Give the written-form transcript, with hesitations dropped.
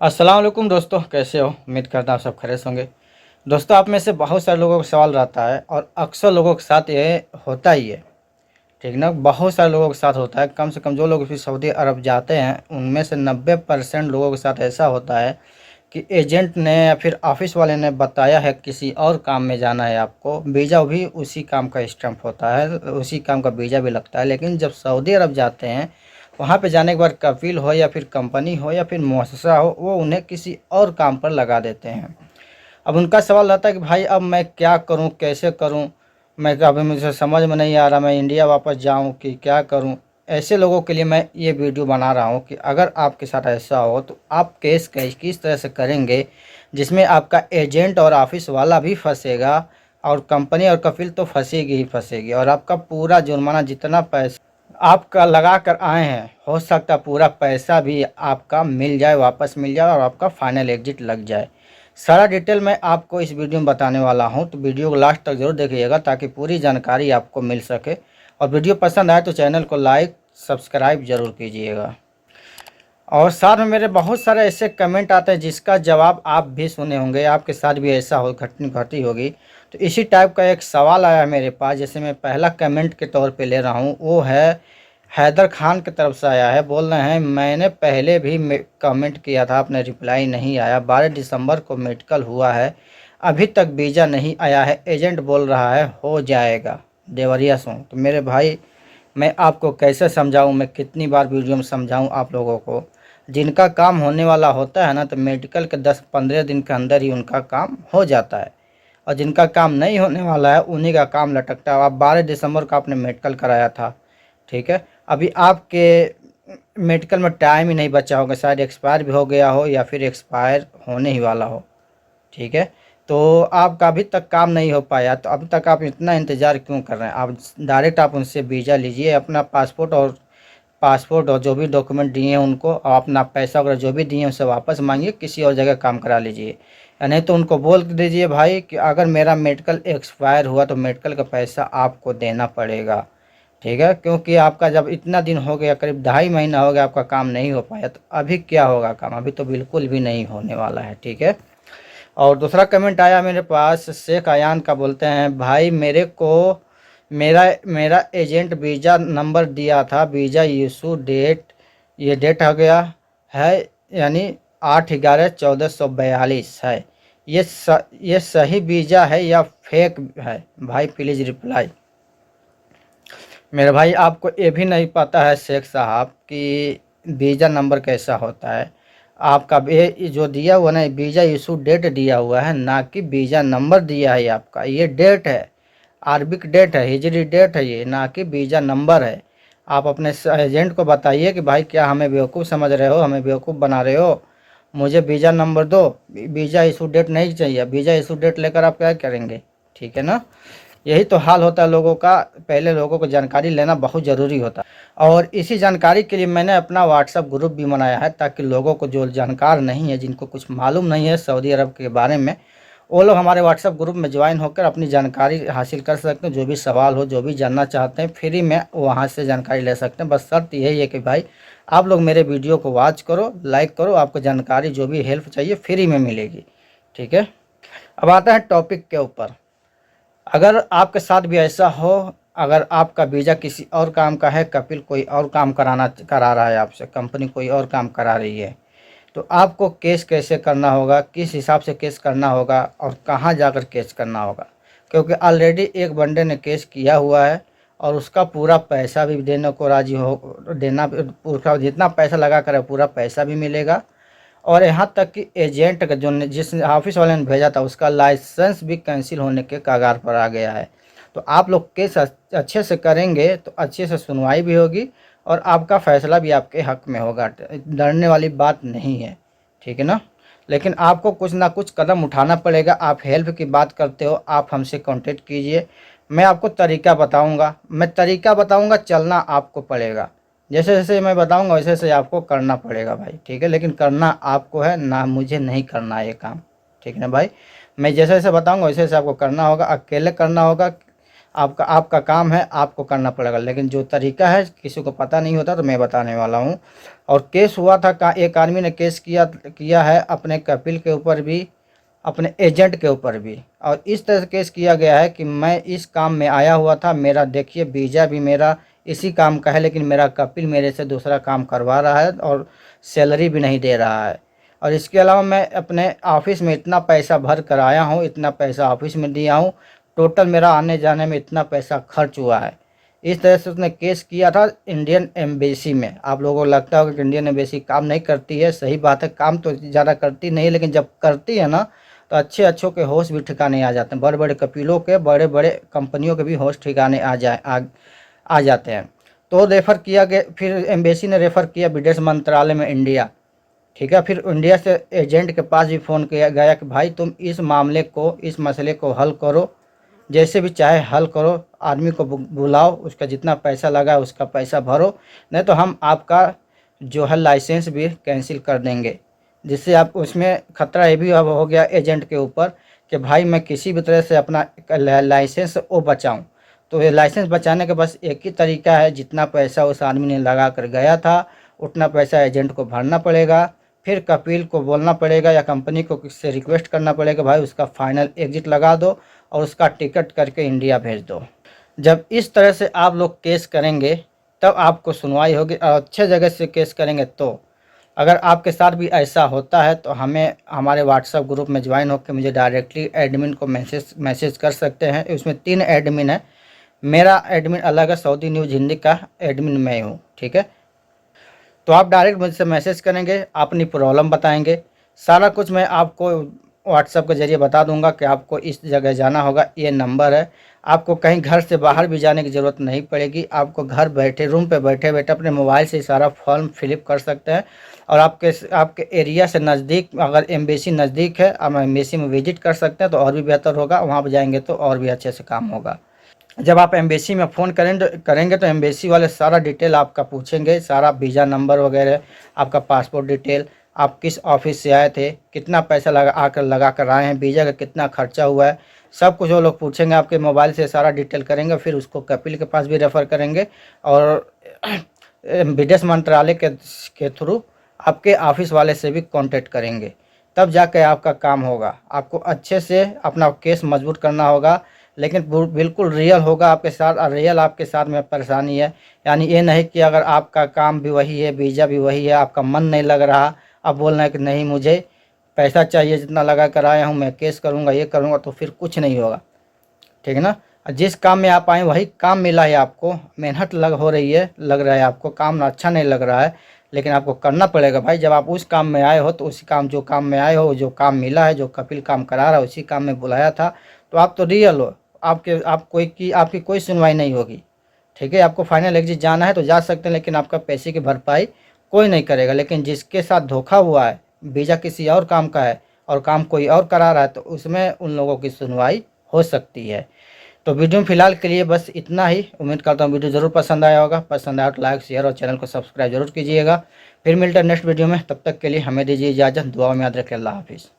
अस्सलाम वालेकुम दोस्तों, कैसे हो? उम्मीद करता हूँ सब खैरियत होंगे। दोस्तों, आप में से बहुत सारे लोगों का सवाल रहता है और अक्सर लोगों के साथ ये होता ही है। ठीक ना, बहुत सारे लोगों के साथ होता है। कम से कम जो लोग फिर सऊदी अरब जाते हैं उनमें से 90% लोगों के साथ ऐसा होता है कि एजेंट ने या फिर ऑफिस वाले ने बताया है किसी और काम में जाना है आपको। वीज़ा भी उसी काम का स्टैंप होता है, उसी काम का वीज़ा भी लगता है। लेकिन जब सऊदी अरब जाते हैं, वहाँ पे जाने के बाद कफील हो या फिर कंपनी हो या फिर मुअस्ससा हो, वो उन्हें किसी और काम पर लगा देते हैं। अब उनका सवाल रहता है कि भाई अब मैं क्या करूं, कैसे करूं? मैं अभी मुझे समझ में नहीं आ रहा, मैं इंडिया वापस जाऊं कि क्या करूं? ऐसे लोगों के लिए मैं ये वीडियो बना रहा हूं कि अगर आपके साथ ऐसा हो तो आप केस किस तरह से करेंगे जिसमें आपका एजेंट और ऑफिस वाला भी फंसेगा और कंपनी और कफील तो फंसेगी ही फंसेगी, और आपका पूरा जुर्माना जितना पैसा आपका लगा कर आए हैं, हो सकता है पूरा पैसा भी आपका मिल जाए, वापस मिल जाए और आपका फाइनल एग्जिट लग जाए। सारा डिटेल मैं आपको इस वीडियो में बताने वाला हूं, तो वीडियो को लास्ट तक जरूर देखिएगा ताकि पूरी जानकारी आपको मिल सके। और वीडियो पसंद आए तो चैनल को लाइक सब्सक्राइब जरूर कीजिएगा। और साथ में मेरे बहुत सारे ऐसे कमेंट आते हैं जिसका जवाब आप भी सुने होंगे, आपके साथ भी ऐसा हो घटनी घटी होगी। तो इसी टाइप का एक सवाल आया है मेरे पास, जैसे मैं पहला कमेंट के तौर पे ले रहा हूँ। वो है हैदर खान की तरफ से आया है। बोल रहे हैं मैंने पहले भी कमेंट किया था, आपने रिप्लाई नहीं आया। 12 दिसंबर को मेडिकल हुआ है, अभी तक वीज़ा नहीं आया है, एजेंट बोल रहा है हो जाएगा। देवरिया से हूँ। तो मेरे भाई, मैं आपको कैसे समझाऊं, मैं कितनी बार वीडियो में समझाऊं आप लोगों को। जिनका काम होने वाला होता है ना, तो मेडिकल के 10-15 दिन के अंदर ही उनका काम हो जाता है, और जिनका काम नहीं होने वाला है उन्हीं का काम लटकता है। अब 12 दिसंबर को आपने मेडिकल कराया था, ठीक है, अभी आपके मेडिकल में टाइम ही नहीं बचा होगा, शायद एक्सपायर भी हो गया हो या फिर एक्सपायर होने ही वाला हो, ठीक है। तो आपका अभी तक काम नहीं हो पाया, तो अभी तक आप इतना इंतज़ार क्यों कर रहे हैं? आप डायरेक्ट आप उनसे वीज़ा लीजिए, अपना पासपोर्ट और जो भी डॉक्यूमेंट दिए हैं उनको, और अपना पैसा वगैरह जो भी दिए हैं उसे वापस मांगिए, किसी और जगह काम करा लीजिए। या नहीं तो उनको बोल दीजिए भाई कि अगर मेरा मेडिकल एक्सपायर हुआ तो मेडिकल का पैसा आपको देना पड़ेगा, ठीक है। क्योंकि आपका जब इतना दिन हो गया, करीब 2.5 महीना हो गया, आपका काम नहीं हो पाया, तो अभी क्या होगा काम? अभी तो बिल्कुल भी नहीं होने वाला है, ठीक है। और दूसरा कमेंट आया मेरे पास शेख आयान का। बोलते हैं भाई मेरे को मेरा मेरा एजेंट वीज़ा नंबर दिया था, वीज़ा इशू डेट ये डेट हो गया है, यानी 8/11/1442 है। ये सही वीज़ा है या फेक है? भाई प्लीज़ रिप्लाई। मेरे भाई, आपको ये भी नहीं पता है शेख साहब कि वीज़ा नंबर कैसा होता है? आपका ये जो दिया हुआ ना, वीज़ा इशू डेट दिया हुआ है, ना कि वीज़ा नंबर दिया है आपका। ये डेट है, अरबिक डेट है, हिजरी डेट है ये, ना कि वीज़ा नंबर है। आप अपने एजेंट को बताइए कि भाई क्या हमें बेवकूफ़ समझ रहे हो, हमें बेवकूफ़ बना रहे हो? मुझे वीज़ा नंबर दो, वीज़ा इशू डेट नहीं चाहिए। वीज़ा इशू डेट लेकर आप क्या करेंगे? ठीक है ना। यही तो हाल होता है लोगों का। पहले लोगों को जानकारी लेना बहुत ज़रूरी होता है, और इसी जानकारी के लिए मैंने अपना व्हाट्सएप ग्रुप भी बनाया है, ताकि लोगों को जो जानकार नहीं है, जिनको कुछ मालूम नहीं है सऊदी अरब के बारे में, वो लोग हमारे व्हाट्सएप ग्रुप में ज्वाइन होकर अपनी जानकारी हासिल कर सकते हैं। जो भी सवाल हो, जो भी जानना चाहते हैं, फ्री में वहाँ से जानकारी ले सकते हैं। बस शर्त यही है कि भाई आप लोग मेरे वीडियो को वॉच करो, लाइक करो, आपको जानकारी जो भी हेल्प चाहिए फ्री में मिलेगी, ठीक है। अब आता है टॉपिक के ऊपर। अगर आपके साथ भी ऐसा हो, अगर आपका वीज़ा किसी और काम का है, कपिल कोई और काम करा रहा है आपसे, कंपनी कोई और काम करा रही है, तो आपको केस कैसे करना होगा, किस हिसाब से केस करना होगा और कहाँ जाकर केस करना होगा? क्योंकि ऑलरेडी एक बंदे ने केस किया हुआ है और उसका पूरा पैसा भी देने को राजी हो, देना पूरा जितना पैसा लगा कर है पूरा पैसा भी मिलेगा। और यहाँ तक कि एजेंट का जो जिस ऑफिस वाले ने भेजा था उसका लाइसेंस भी कैंसिल होने के कगार पर आ गया है। तो आप लोग केस अच्छे से करेंगे तो अच्छे से सुनवाई भी होगी और आपका फैसला भी आपके हक में होगा। डरने वाली बात नहीं है, ठीक है ना। लेकिन आपको कुछ ना कुछ कदम उठाना पड़ेगा। आप हेल्प की बात करते हो, आप हमसे कांटेक्ट कीजिए, मैं आपको तरीका बताऊंगा। चलना आपको पड़ेगा। जैसे जैसे मैं बताऊंगा वैसे वैसे आपको करना पड़ेगा भाई, ठीक है। लेकिन करना आपको है ना, मुझे नहीं करना है ये काम, ठीक है ना भाई। मैं जैसे जैसे बताऊंगा वैसे वैसे आपको करना होगा, अकेले करना होगा। आपका आपका काम है, आपको करना पड़ेगा। लेकिन जो तरीका है किसी को पता नहीं होता, तो मैं बताने वाला हूँ। और केस हुआ था एक आदमी ने केस किया है अपने कपिल के ऊपर भी, अपने एजेंट के ऊपर भी। और इस तरह से केस किया गया है कि मैं इस काम में आया हुआ था, मेरा देखिए वीज़ा भी मेरा इसी काम का है, लेकिन मेरा कपिल मेरे से दूसरा काम करवा रहा है और सैलरी भी नहीं दे रहा है। और इसके अलावा मैं अपने ऑफिस में इतना पैसा भर कर आया हूँ, इतना पैसा ऑफिस में दिया हूँ, टोटल मेरा आने जाने में इतना पैसा खर्च हुआ है। इस तरह से उसने केस किया था इंडियन एम्बेसी में। आप लोगों को लगता होगा कि इंडियन एम्बेसी काम नहीं करती है, सही बात है, काम तो ज़्यादा करती नहीं है, लेकिन जब करती है ना तो अच्छे अच्छों के होश भी ठिकाने आ जाते हैं। बड़े बड़े कपिलों के, बड़े बड़े कंपनियों के भी होश ठिकाने आ जाते हैं। तो रेफ़र किया गया, फिर एम्बेसी ने रेफ़र किया विदेश मंत्रालय में इंडिया। ठीक है, फिर इंडिया से एजेंट के पास भी फ़ोन किया गया कि भाई तुम इस मामले को, इस मसले को हल करो, जैसे भी चाहे हल करो, आदमी को बुलाओ, उसका जितना पैसा लगा है उसका पैसा भरो, नहीं तो हम आपका जो है लाइसेंस भी कैंसिल कर देंगे। जिससे आप उसमें खतरा ये भी अब हो गया एजेंट के ऊपर कि भाई मैं किसी भी तरह से अपना लाइसेंस वो बचाऊं। तो ये लाइसेंस बचाने का बस एक ही तरीका है, जितना पैसा उस आदमी ने लगा कर गया था उतना पैसा एजेंट को भरना पड़ेगा। फिर कपिल को बोलना पड़ेगा या कंपनी को किससे रिक्वेस्ट करना पड़ेगा, भाई उसका फाइनल एग्जिट लगा दो और उसका टिकट करके इंडिया भेज दो। जब इस तरह से आप लोग केस करेंगे तब आपको सुनवाई होगी, और अच्छे जगह से केस करेंगे तो। अगर आपके साथ भी ऐसा होता है तो हमें हमारे व्हाट्सएप ग्रुप में ज्वाइन होकर मुझे डायरेक्टली एडमिन को मैसेज कर सकते हैं। इसमें 3 एडमिन है, मेरा एडमिन अलग है, सऊदी न्यूज़ हिंदी का एडमिन मैं हूँ। ठीक है, तो आप डायरेक्ट मुझसे मैसेज करेंगे, अपनी प्रॉब्लम बताएंगे, सारा कुछ मैं आपको व्हाट्सएप के ज़रिए बता दूंगा कि आपको इस जगह जाना होगा, ये नंबर है। आपको कहीं घर से बाहर भी जाने की ज़रूरत नहीं पड़ेगी, आपको घर बैठे रूम पे बैठे बैठे अपने मोबाइल से सारा फॉर्म फिलअप कर सकते हैं। और आपके एरिया से नज़दीक, अगर एम्बेसी नज़दीक है, आप एम्बेसी में विजिट कर सकते हैं तो और भी बेहतर होगा, वहाँ पर जाएंगे तो और भी अच्छे से काम होगा। जब आप एम्बेसी में फ़ोन करेंगे तो एम्बेसी वाले सारा डिटेल आपका पूछेंगे, सारा वीज़ा नंबर वगैरह, आपका पासपोर्ट डिटेल, आप किस ऑफिस से आए थे, कितना पैसा लगा कर आए हैं, वीज़ा का कितना खर्चा हुआ है, सब कुछ वो लोग पूछेंगे। आपके मोबाइल से सारा डिटेल करेंगे, फिर उसको कपिल के पास भी रेफ़र करेंगे और विदेश मंत्रालय के थ्रू आपके ऑफिस वाले से भी कांटेक्ट करेंगे। तब जाकर आपका काम होगा। आपको अच्छे से अपना केस मजबूत करना होगा, लेकिन बिल्कुल रियल होगा आपके साथ, और रियल आपके साथ में परेशानी है। यानी ये नहीं कि अगर आपका काम भी वही है, वीज़ा भी वही है, आपका मन नहीं लग रहा, अब बोलना है कि नहीं मुझे पैसा चाहिए जितना लगा कर आया हूँ, मैं केस करूँगा, ये करूँगा, तो फिर कुछ नहीं होगा। ठीक है ना। जिस काम में आप आए वही काम मिला है आपको, मेहनत हो रही है, लग रहा है आपको काम अच्छा नहीं लग रहा है, लेकिन आपको करना पड़ेगा भाई। जब आप उस काम में आए हो तो उसी काम, जो काम में आए हो, जो काम मिला है, जो कपिल काम करा रहा है, उसी काम में बुलाया था, तो आप तो रियल हो। आपकी कोई सुनवाई नहीं होगी। ठीक है, आपको फाइनल एग्जिट जाना है तो जा सकते हैं, लेकिन आपका पैसे की भरपाई कोई नहीं करेगा। लेकिन जिसके साथ धोखा हुआ है, वीज़ा किसी और काम का है और काम कोई और करा रहा है, तो उसमें उन लोगों की सुनवाई हो सकती है। तो वीडियो में फ़िलहाल के लिए बस इतना ही। उम्मीद करता हूँ वीडियो ज़रूर पसंद आया होगा। पसंद आया तो लाइक, शेयर और चैनल को सब्सक्राइब जरूर कीजिएगा। फिर मिलते हैं नेक्स्ट वीडियो में, तब तक के लिए हमें दीजिए इजाज़त। दुआ में याद रखें। अल्लाह हाफिज़।